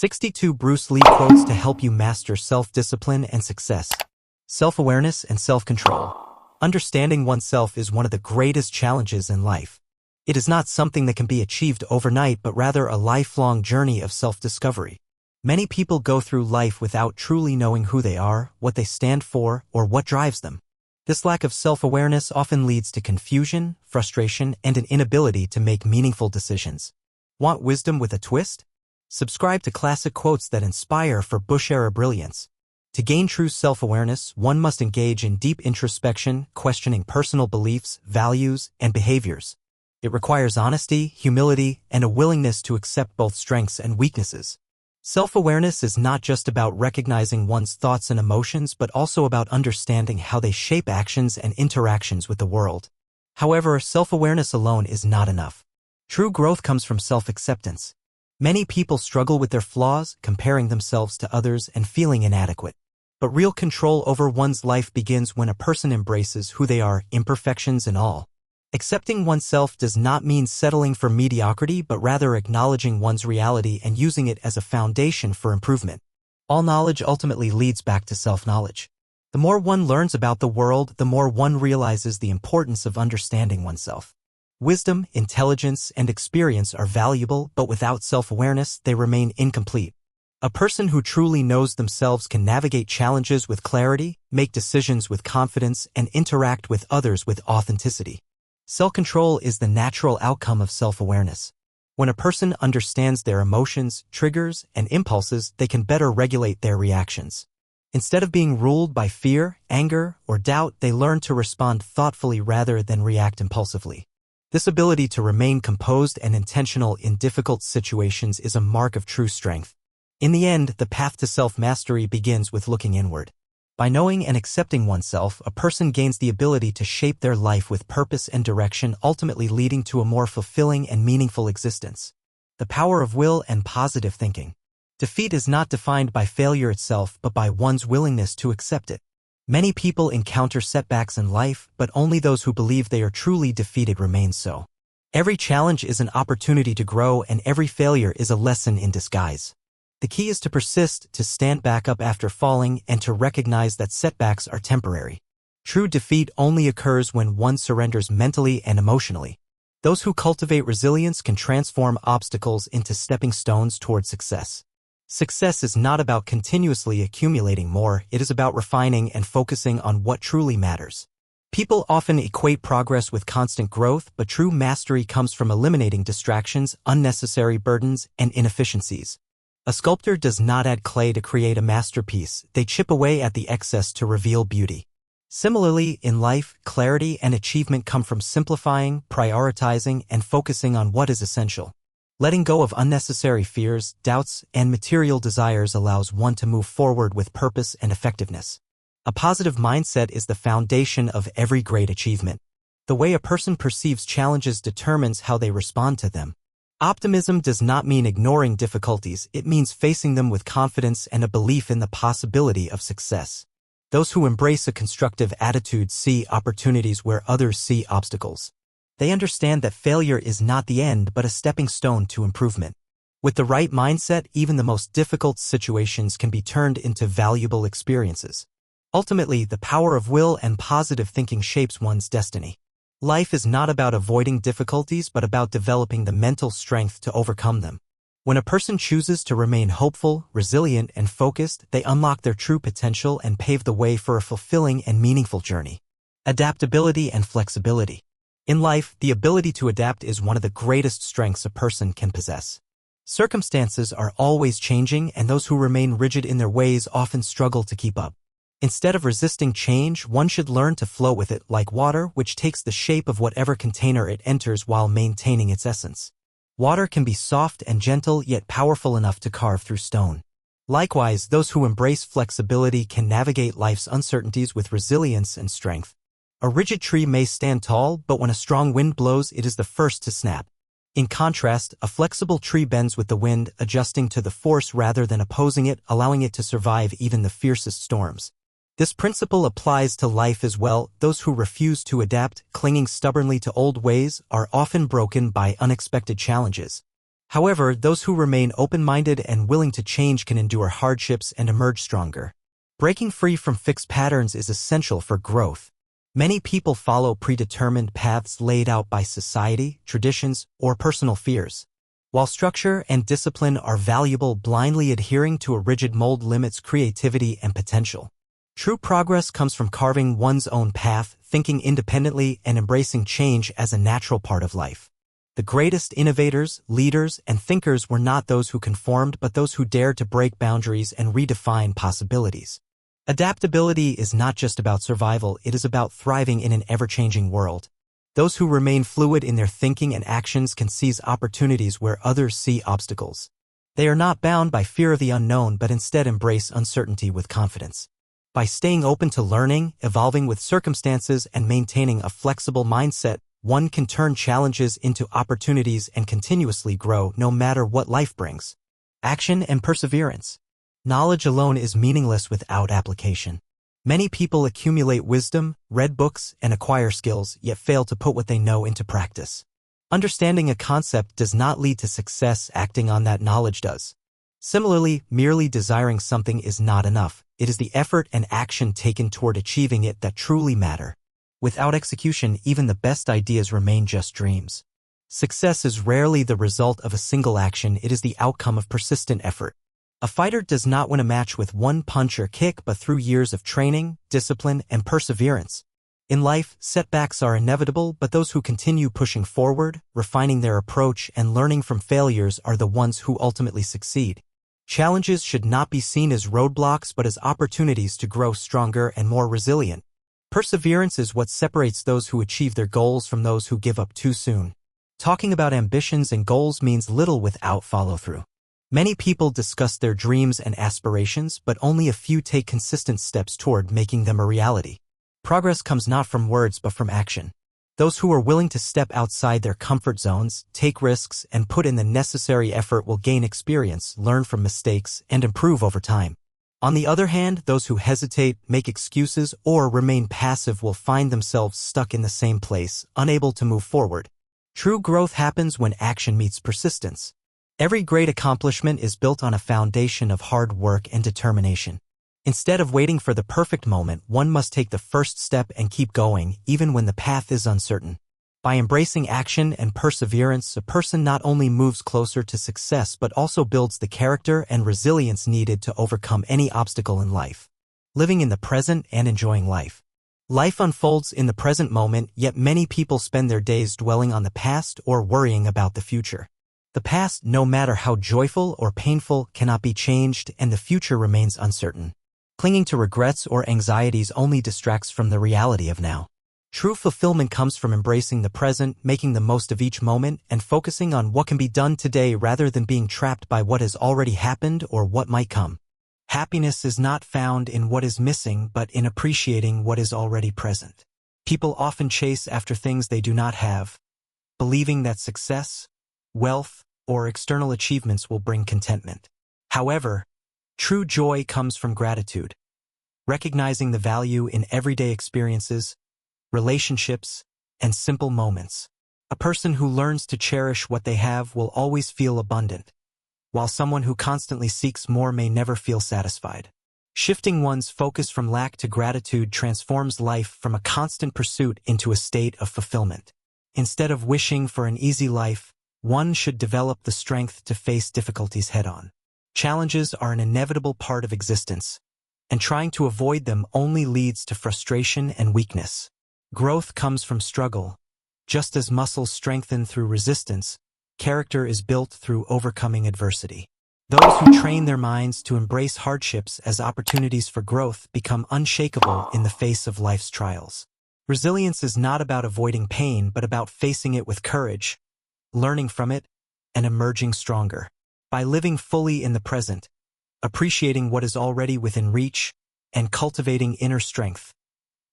62 Bruce Lee quotes to help you master self-discipline and success. Self-awareness and self-control. Understanding oneself is one of the greatest challenges in life. It is not something that can be achieved overnight but rather a lifelong journey of self-discovery. Many people go through life without truly knowing who they are, what they stand for, or what drives them. This lack of self-awareness often leads to confusion, frustration, and an inability to make meaningful decisions. Want wisdom with a twist? Subscribe to classic quotes that inspire for Bush-era brilliance. To gain true self-awareness, one must engage in deep introspection, questioning personal beliefs, values, and behaviors. It requires honesty, humility, and a willingness to accept both strengths and weaknesses. Self-awareness is not just about recognizing one's thoughts and emotions but also about understanding how they shape actions and interactions with the world. However, self-awareness alone is not enough. True growth comes from self-acceptance. Many people struggle with their flaws, comparing themselves to others and feeling inadequate. But real control over one's life begins when a person embraces who they are, imperfections and all. Accepting oneself does not mean settling for mediocrity but rather acknowledging one's reality and using it as a foundation for improvement. All knowledge ultimately leads back to self-knowledge. The more one learns about the world, the more one realizes the importance of understanding oneself. Wisdom, intelligence, and experience are valuable, but without self-awareness, they remain incomplete. A person who truly knows themselves can navigate challenges with clarity, make decisions with confidence, and interact with others with authenticity. Self-control is the natural outcome of self-awareness. When a person understands their emotions, triggers, and impulses, they can better regulate their reactions. Instead of being ruled by fear, anger, or doubt, they learn to respond thoughtfully rather than react impulsively. This ability to remain composed and intentional in difficult situations is a mark of true strength. In the end, the path to self-mastery begins with looking inward. By knowing and accepting oneself, a person gains the ability to shape their life with purpose and direction, ultimately leading to a more fulfilling and meaningful existence. The power of will and positive thinking. Defeat is not defined by failure itself but by one's willingness to accept it. Many people encounter setbacks in life, but only those who believe they are truly defeated remain so. Every challenge is an opportunity to grow, and every failure is a lesson in disguise. The key is to persist, to stand back up after falling, and to recognize that setbacks are temporary. True defeat only occurs when one surrenders mentally and emotionally. Those who cultivate resilience can transform obstacles into stepping stones toward success. Success is not about continuously accumulating more, it is about refining and focusing on what truly matters. People often equate progress with constant growth, but true mastery comes from eliminating distractions, unnecessary burdens, and inefficiencies. A sculptor does not add clay to create a masterpiece, they chip away at the excess to reveal beauty. Similarly, in life, clarity and achievement come from simplifying, prioritizing, and focusing on what is essential. Letting go of unnecessary fears, doubts, and material desires allows one to move forward with purpose and effectiveness. A positive mindset is the foundation of every great achievement. The way a person perceives challenges determines how they respond to them. Optimism does not mean ignoring difficulties, it means facing them with confidence and a belief in the possibility of success. Those who embrace a constructive attitude see opportunities where others see obstacles. They understand that failure is not the end but a stepping stone to improvement. With the right mindset, even the most difficult situations can be turned into valuable experiences. Ultimately, the power of will and positive thinking shapes one's destiny. Life is not about avoiding difficulties but about developing the mental strength to overcome them. When a person chooses to remain hopeful, resilient, and focused, they unlock their true potential and pave the way for a fulfilling and meaningful journey. Adaptability and flexibility. In life, the ability to adapt is one of the greatest strengths a person can possess. Circumstances are always changing, and those who remain rigid in their ways often struggle to keep up. Instead of resisting change, one should learn to flow with it like water, which takes the shape of whatever container it enters while maintaining its essence. Water can be soft and gentle, yet powerful enough to carve through stone. Likewise, those who embrace flexibility can navigate life's uncertainties with resilience and strength. A rigid tree may stand tall, but when a strong wind blows, it is the first to snap. In contrast, a flexible tree bends with the wind, adjusting to the force rather than opposing it, allowing it to survive even the fiercest storms. This principle applies to life as well. Those who refuse to adapt, clinging stubbornly to old ways, are often broken by unexpected challenges. However, those who remain open-minded and willing to change can endure hardships and emerge stronger. Breaking free from fixed patterns is essential for growth. Many people follow predetermined paths laid out by society, traditions, or personal fears. While structure and discipline are valuable, blindly adhering to a rigid mold limits creativity and potential. True progress comes from carving one's own path, thinking independently, and embracing change as a natural part of life. The greatest innovators, leaders, and thinkers were not those who conformed but those who dared to break boundaries and redefine possibilities. Adaptability is not just about survival, it is about thriving in an ever-changing world. Those who remain fluid in their thinking and actions can seize opportunities where others see obstacles. They are not bound by fear of the unknown but instead embrace uncertainty with confidence. By staying open to learning, evolving with circumstances, and maintaining a flexible mindset, one can turn challenges into opportunities and continuously grow no matter what life brings. Action and perseverance. Knowledge alone is meaningless without application. Many people accumulate wisdom, read books, and acquire skills, yet fail to put what they know into practice. Understanding a concept does not lead to success, acting on that knowledge does. Similarly, merely desiring something is not enough. It is the effort and action taken toward achieving it that truly matter. Without execution, even the best ideas remain just dreams. Success is rarely the result of a single action, it is the outcome of persistent effort. A fighter does not win a match with one punch or kick but through years of training, discipline, and perseverance. In life, setbacks are inevitable, but those who continue pushing forward, refining their approach, and learning from failures are the ones who ultimately succeed. Challenges should not be seen as roadblocks but as opportunities to grow stronger and more resilient. Perseverance is what separates those who achieve their goals from those who give up too soon. Talking about ambitions and goals means little without follow-through. Many people discuss their dreams and aspirations, but only a few take consistent steps toward making them a reality. Progress comes not from words but from action. Those who are willing to step outside their comfort zones, take risks, and put in the necessary effort will gain experience, learn from mistakes, and improve over time. On the other hand, those who hesitate, make excuses, or remain passive will find themselves stuck in the same place, unable to move forward. True growth happens when action meets persistence. Every great accomplishment is built on a foundation of hard work and determination. Instead of waiting for the perfect moment, one must take the first step and keep going, even when the path is uncertain. By embracing action and perseverance, a person not only moves closer to success but also builds the character and resilience needed to overcome any obstacle in life. Living in the present and enjoying life. Life unfolds in the present moment, yet many people spend their days dwelling on the past or worrying about the future. The past, no matter how joyful or painful, cannot be changed, and the future remains uncertain. Clinging to regrets or anxieties only distracts from the reality of now. True fulfillment comes from embracing the present, making the most of each moment, and focusing on what can be done today rather than being trapped by what has already happened or what might come. Happiness is not found in what is missing but in appreciating what is already present. People often chase after things they do not have, believing that success, wealth, or external achievements will bring contentment. However, true joy comes from gratitude, recognizing the value in everyday experiences, relationships, and simple moments. A person who learns to cherish what they have will always feel abundant, while someone who constantly seeks more may never feel satisfied. Shifting one's focus from lack to gratitude transforms life from a constant pursuit into a state of fulfillment. Instead of wishing for an easy life, one should develop the strength to face difficulties head-on. Challenges are an inevitable part of existence, and trying to avoid them only leads to frustration and weakness. Growth comes from struggle. Just as muscles strengthen through resistance, character is built through overcoming adversity. Those who train their minds to embrace hardships as opportunities for growth become unshakable in the face of life's trials. Resilience is not about avoiding pain but about facing it with courage, learning from it, and emerging stronger. By living fully in the present, appreciating what is already within reach, and cultivating inner strength,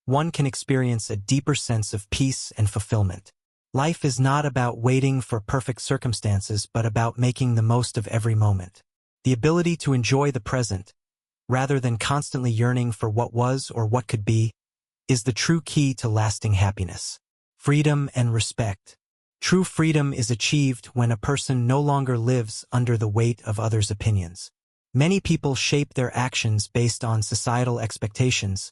one can experience a deeper sense of peace and fulfillment. Life is not about waiting for perfect circumstances but about making the most of every moment. The ability to enjoy the present, rather than constantly yearning for what was or what could be, is the true key to lasting happiness. Freedom and respect. True freedom is achieved when a person no longer lives under the weight of others' opinions. Many people shape their actions based on societal expectations,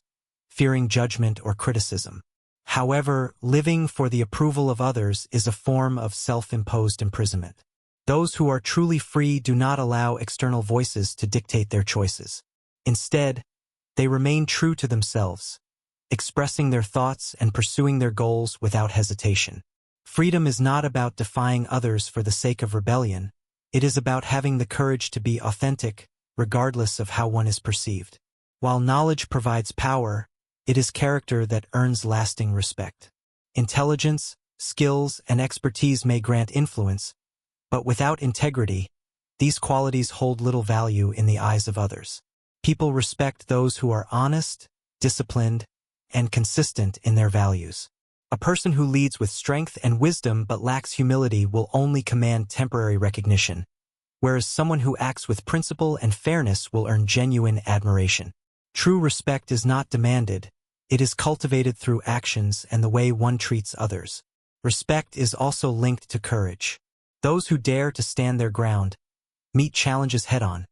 fearing judgment or criticism. However, living for the approval of others is a form of self-imposed imprisonment. Those who are truly free do not allow external voices to dictate their choices. Instead, they remain true to themselves, expressing their thoughts and pursuing their goals without hesitation. Freedom is not about defying others for the sake of rebellion. It is about having the courage to be authentic, regardless of how one is perceived. While knowledge provides power, it is character that earns lasting respect. Intelligence, skills, and expertise may grant influence, but without integrity, these qualities hold little value in the eyes of others. People respect those who are honest, disciplined, and consistent in their values. A person who leads with strength and wisdom but lacks humility will only command temporary recognition, whereas someone who acts with principle and fairness will earn genuine admiration. True respect is not demanded, it is cultivated through actions and the way one treats others. Respect is also linked to courage. Those who dare to stand their ground, meet challenges head-on,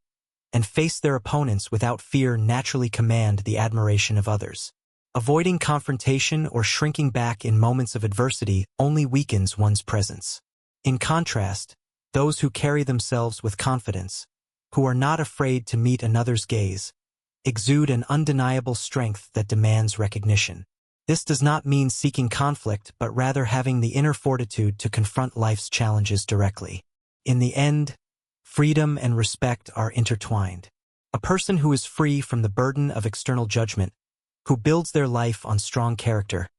and face their opponents without fear naturally command the admiration of others. Avoiding confrontation or shrinking back in moments of adversity only weakens one's presence. In contrast, those who carry themselves with confidence, who are not afraid to meet another's gaze, exude an undeniable strength that demands recognition. This does not mean seeking conflict, but rather having the inner fortitude to confront life's challenges directly. In the end, freedom and respect are intertwined. A person who is free from the burden of external judgment, who builds their life on strong character,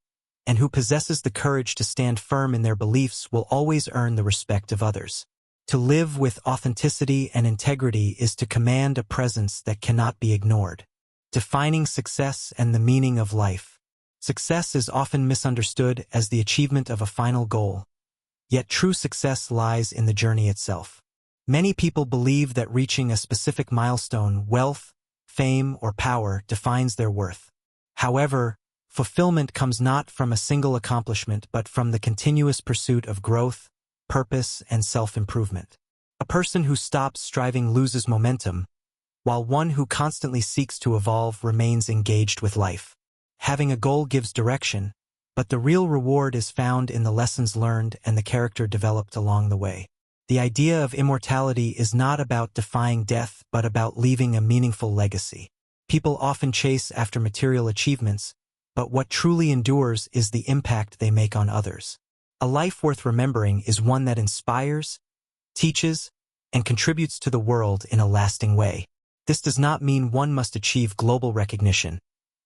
and who possesses the courage to stand firm in their beliefs will always earn the respect of others. To live with authenticity and integrity is to command a presence that cannot be ignored. Defining success and the meaning of life. Success is often misunderstood as the achievement of a final goal, yet true success lies in the journey itself. Many people believe that reaching a specific milestone, wealth, fame, or power defines their worth. However, fulfillment comes not from a single accomplishment but from the continuous pursuit of growth, purpose, and self-improvement. A person who stops striving loses momentum, while one who constantly seeks to evolve remains engaged with life. Having a goal gives direction, but the real reward is found in the lessons learned and the character developed along the way. The idea of immortality is not about defying death but about leaving a meaningful legacy. People often chase after material achievements, but what truly endures is the impact they make on others. A life worth remembering is one that inspires, teaches, and contributes to the world in a lasting way. This does not mean one must achieve global recognition.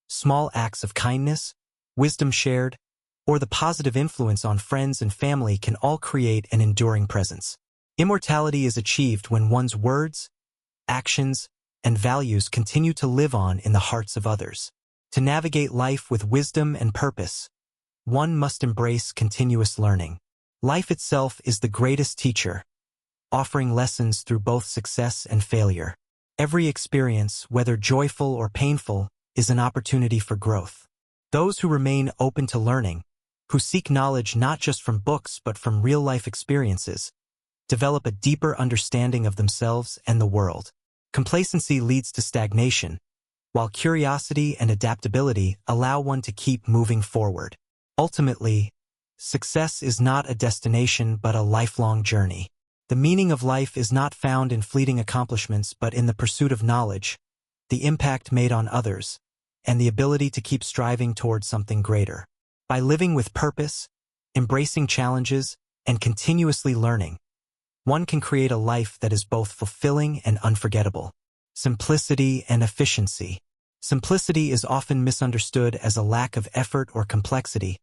Small acts of kindness, wisdom shared, or the positive influence on friends and family can all create an enduring presence. Immortality is achieved when one's words, actions, and values continue to live on in the hearts of others. To navigate life with wisdom and purpose, one must embrace continuous learning. Life itself is the greatest teacher, offering lessons through both success and failure. Every experience, whether joyful or painful, is an opportunity for growth. Those who remain open to learning, who seek knowledge not just from books but from real-life experiences, develop a deeper understanding of themselves and the world. Complacency leads to stagnation, while curiosity and adaptability allow one to keep moving forward. Ultimately, success is not a destination but a lifelong journey. The meaning of life is not found in fleeting accomplishments but in the pursuit of knowledge, the impact made on others, and the ability to keep striving towards something greater. By living with purpose, embracing challenges, and continuously learning, one can create a life that is both fulfilling and unforgettable. Simplicity and efficiency. Simplicity is often misunderstood as a lack of effort or complexity,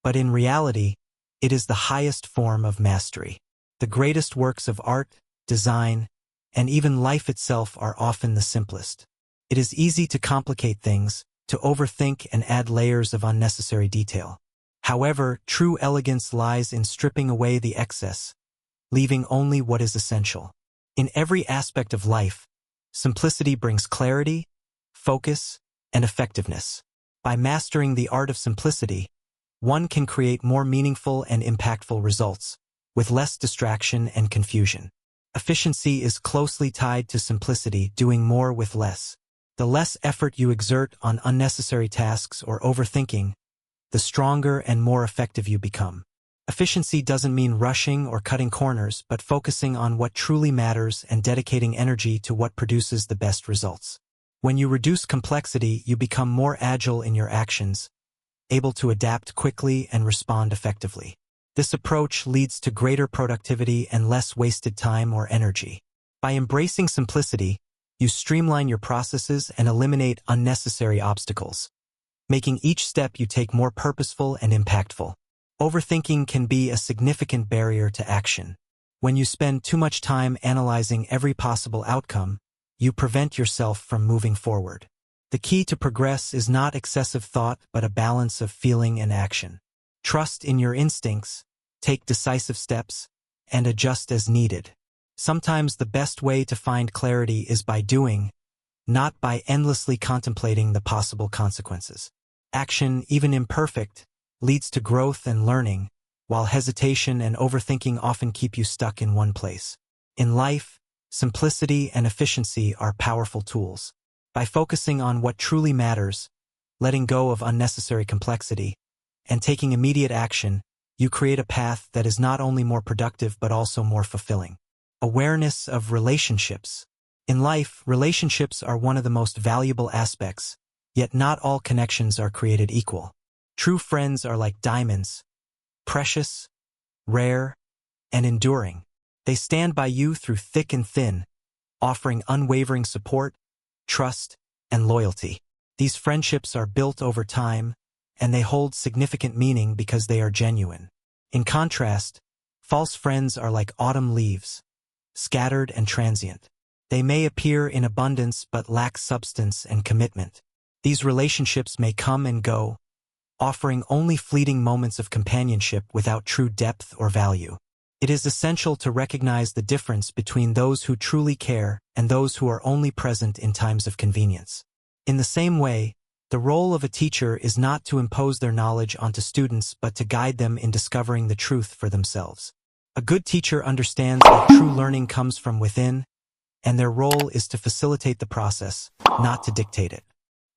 but in reality, it is the highest form of mastery. The greatest works of art, design, and even life itself are often the simplest. It is easy to complicate things, to overthink and add layers of unnecessary detail. However, true elegance lies in stripping away the excess, leaving only what is essential. In every aspect of life, simplicity brings clarity, focus, and effectiveness. By mastering the art of simplicity, one can create more meaningful and impactful results, with less distraction and confusion. Efficiency is closely tied to simplicity, doing more with less. The less effort you exert on unnecessary tasks or overthinking, the stronger and more effective you become. Efficiency doesn't mean rushing or cutting corners, but focusing on what truly matters and dedicating energy to what produces the best results. When you reduce complexity, you become more agile in your actions, able to adapt quickly and respond effectively. This approach leads to greater productivity and less wasted time or energy. By embracing simplicity, you streamline your processes and eliminate unnecessary obstacles, making each step you take more purposeful and impactful. Overthinking can be a significant barrier to action. When you spend too much time analyzing every possible outcome, you prevent yourself from moving forward. The key to progress is not excessive thought, but a balance of feeling and action. Trust in your instincts, take decisive steps, and adjust as needed. Sometimes the best way to find clarity is by doing, not by endlessly contemplating the possible consequences. Action, even imperfect, leads to growth and learning, while hesitation and overthinking often keep you stuck in one place. In life, simplicity and efficiency are powerful tools. By focusing on what truly matters, letting go of unnecessary complexity, and taking immediate action, you create a path that is not only more productive but also more fulfilling. Awareness of relationships. In life, relationships are one of the most valuable aspects, yet not all connections are created equal. True friends are like diamonds, precious, rare, and enduring. They stand by you through thick and thin, offering unwavering support, trust, and loyalty. These friendships are built over time, and they hold significant meaning because they are genuine. In contrast, false friends are like autumn leaves, scattered and transient. They may appear in abundance but lack substance and commitment. These relationships may come and go, offering only fleeting moments of companionship without true depth or value. It is essential to recognize the difference between those who truly care and those who are only present in times of convenience. In the same way, the role of a teacher is not to impose their knowledge onto students but to guide them in discovering the truth for themselves. A good teacher understands that true learning comes from within, and their role is to facilitate the process, not to dictate it.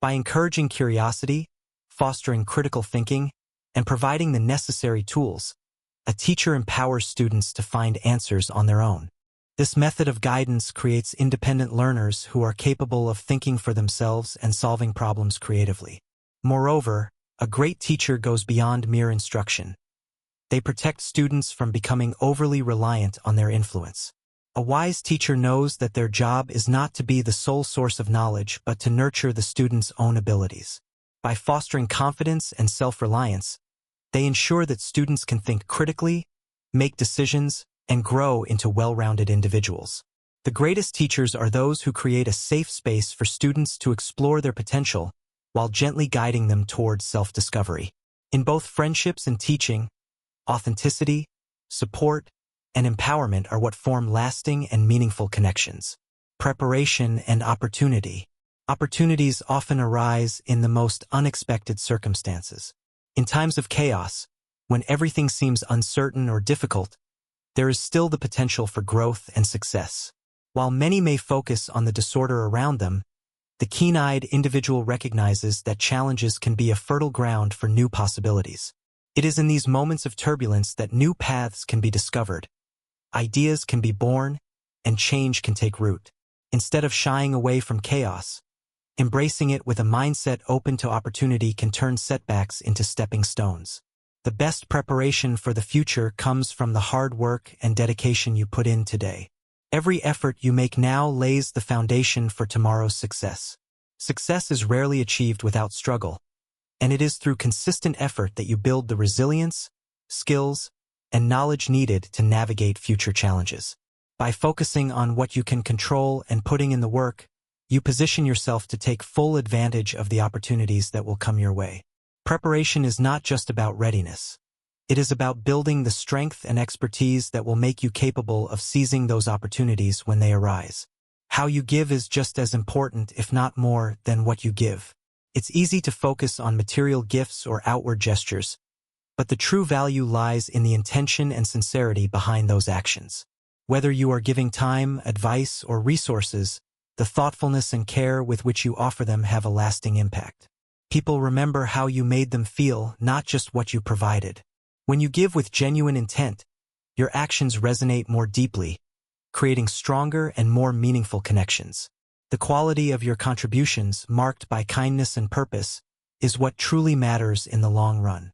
By encouraging curiosity, fostering critical thinking, and providing the necessary tools, a teacher empowers students to find answers on their own. This method of guidance creates independent learners who are capable of thinking for themselves and solving problems creatively. Moreover, a great teacher goes beyond mere instruction. They protect students from becoming overly reliant on their influence. A wise teacher knows that their job is not to be the sole source of knowledge but to nurture the student's own abilities. By fostering confidence and self-reliance, they ensure that students can think critically, make decisions, and grow into well-rounded individuals. The greatest teachers are those who create a safe space for students to explore their potential while gently guiding them towards self-discovery. In both friendships and teaching, authenticity, support, and empowerment are what form lasting and meaningful connections. Preparation and opportunity. Opportunities often arise in the most unexpected circumstances. In times of chaos, when everything seems uncertain or difficult, there is still the potential for growth and success. While many may focus on the disorder around them, the keen-eyed individual recognizes that challenges can be a fertile ground for new possibilities. It is in these moments of turbulence that new paths can be discovered, ideas can be born, and change can take root. Instead of shying away from chaos, embracing it with a mindset open to opportunity can turn setbacks into stepping stones. The best preparation for the future comes from the hard work and dedication you put in today. Every effort you make now lays the foundation for tomorrow's success. Success is rarely achieved without struggle, and it is through consistent effort that you build the resilience, skills, and knowledge needed to navigate future challenges. By focusing on what you can control and putting in the work, you position yourself to take full advantage of the opportunities that will come your way. Preparation is not just about readiness. It is about building the strength and expertise that will make you capable of seizing those opportunities when they arise. How you give is just as important, if not more, than what you give. It's easy to focus on material gifts or outward gestures, But the true value lies in the intention and sincerity behind those actions. Whether you are giving time, advice, or resources, the thoughtfulness and care with which you offer them have a lasting impact. People remember how you made them feel, not just what you provided. When you give with genuine intent, your actions resonate more deeply, creating stronger and more meaningful connections. The quality of your contributions, marked by kindness and purpose, is what truly matters in the long run.